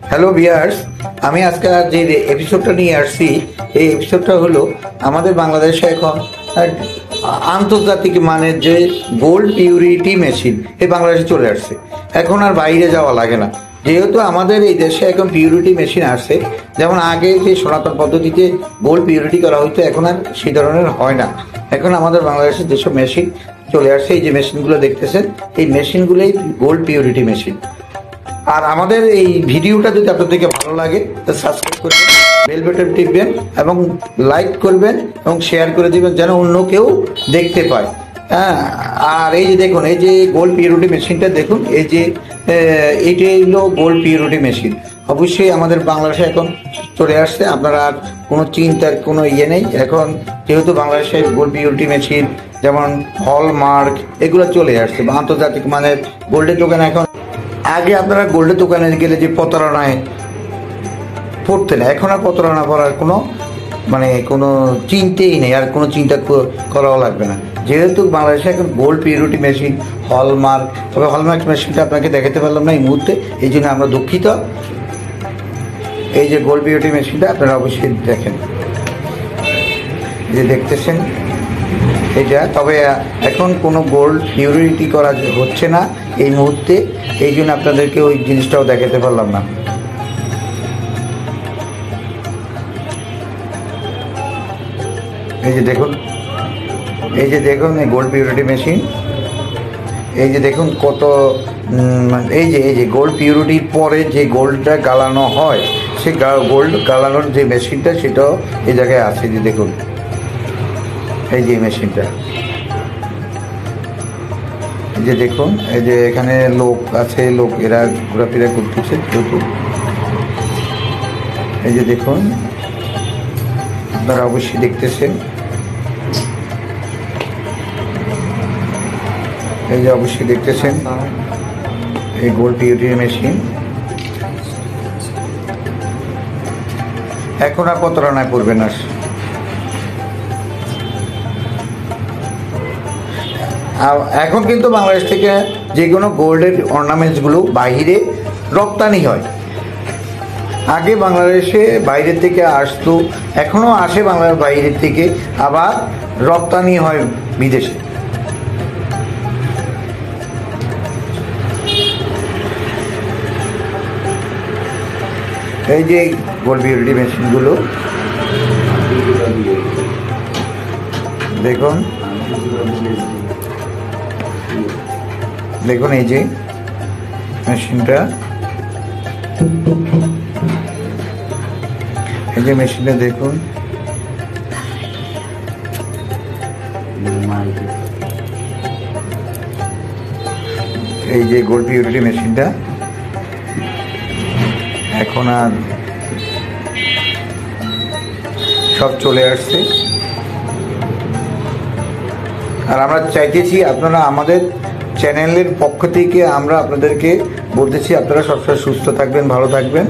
Hello viewers, আমি আজকে যে এপিসোডটা নিয়ে আসছি এই এপিসোডটা হলো আমাদের বাংলাদেশে এখন আন্তর্জাতিক মানের যে গোল্ড পিউরিটি মেশিন এই বাংলাদেশে চলে আসছে। এখন আর বাইরে যাওয়া লাগে না, যেহেতু আমাদের এই দেশে এখন পিউরিটি মেশিন আসছে। যেমন আগে যে সনাতন পদ্ধতিতে গোল্ড পিউরিটি করা হতো, এখন আর সেই ধরনের হয় না। এখন আমাদের বাংলাদেশে যেসব মেশিন চলে আসছে, এই যে মেশিনগুলো দেখতেছেন, এই মেশিনগুলোই গোল্ড পিউরিটি মেশিন। আর আমাদের এই ভিডিওটা যদি আপনাদেরকে ভালো লাগে তো সাবস্ক্রাইব করবেন, বেল বাটন টিপবেন এবং লাইক করবেন এবং শেয়ার করে দিবেন যেন অন্য কেউ দেখতে পায়। হ্যাঁ, আর এই যে দেখুন, এই যে গোল্ড পিউরিটি মেশিনটা দেখুন, এই যে এইটাই হলো গোল্ড পিউরিটি মেশিন। অবশ্যই আমাদের বাংলাদেশে এখন চলে আসছে, আপনারা আর কোনো চিন্তার কোনো ইয়ে নেই। এখন যেহেতু বাংলাদেশে গোল্ড পিউরিটি মেশিন যেমন হলমার্ক এগুলো চলে আসছে, আন্তর্জাতিক মানের গোল্ডের দোকান। এখন আগে আপনারা গোল্ডের দোকানে গেলে যে প্রতারণায় পড়তেন, এখন আর প্রতারণা করার কোনো চিন্তাই নেই, আর কোনো চিন্তা করাও লাগবে না। যেহেতু বাংলাদেশে এখন গোল্ড পিউরিটি মেশিন হলমার্ক, তবে হলমার্ক মেশিনটা আপনাকে দেখাতে পারলাম না এই মুহূর্তে, এই জন্য আমরা দুঃখিত। এই যে গোল্ড পিউরিটি মেশিনটা আপনারা অবশ্যই দেখেন, যে দেখতেছেন এটা। তবে এখন কোনো গোল্ড পিউরিটি করা হচ্ছে না এই মুহূর্তে, এই জন্য আপনাদেরকে ওই জিনিসটাও দেখাতে পারলাম না। এই যে দেখুন, এই যে দেখুন এই গোল্ড পিউরিটি মেশিন, এই যে দেখুন কত এই যে গোল্ড পিউরিটির পরে যে গোল্ডটা গালানো হয়, সেই গোল্ড গালানোর যে মেশিনটা সেটাও এই জায়গায় আছে। যে দেখুন, এই যে মেশিনটা, এই যে দেখুন, এই যে এখানে লোক আছে, লোক এরা ঘোরাফেরা করতেছে। এই যে দেখুন, আপনারা অবশ্যই দেখতেছেন, এই যে অবশ্যই দেখতেছেন এই গোল্ড পিউরিটি মেশিন। এখন আর প্রতারণায় পড়বে না। এখন কিন্তু বাংলাদেশ থেকে যে কোনো গোল্ডের অর্নামেন্টসগুলো বাইরে রপ্তানি হয়। আগে বাংলাদেশে বাইরের থেকে আসতো, এখনও আসে বাংলার বাইরের থেকে, আবার রপ্তানি হয় বিদেশে। এই যে গোল্ড পিউরিটি মেশিনগুলো দেখুন, দেখুন এই যে মেশিনটা, এই যে মেশিনটা দেখুন, এই যে গোল্ড পিউরিটি মেশিনটা এখন আর সব চলে আসছে। আর আমরা চাইতেছি আপনারা আমাদের চ্যানেলের পক্ষ থেকে আমরা আপনাদেরকে বলতেছি, আপনারা সবসময় সুস্থ থাকবেন, ভালো থাকবেন,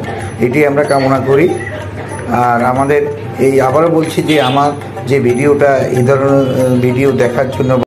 এটি আমরা কামনা করি। আর আমাদের এই আবারও বলছি যে আমার যে ভিডিওটা, এই ধরনের ভিডিও দেখার জন্য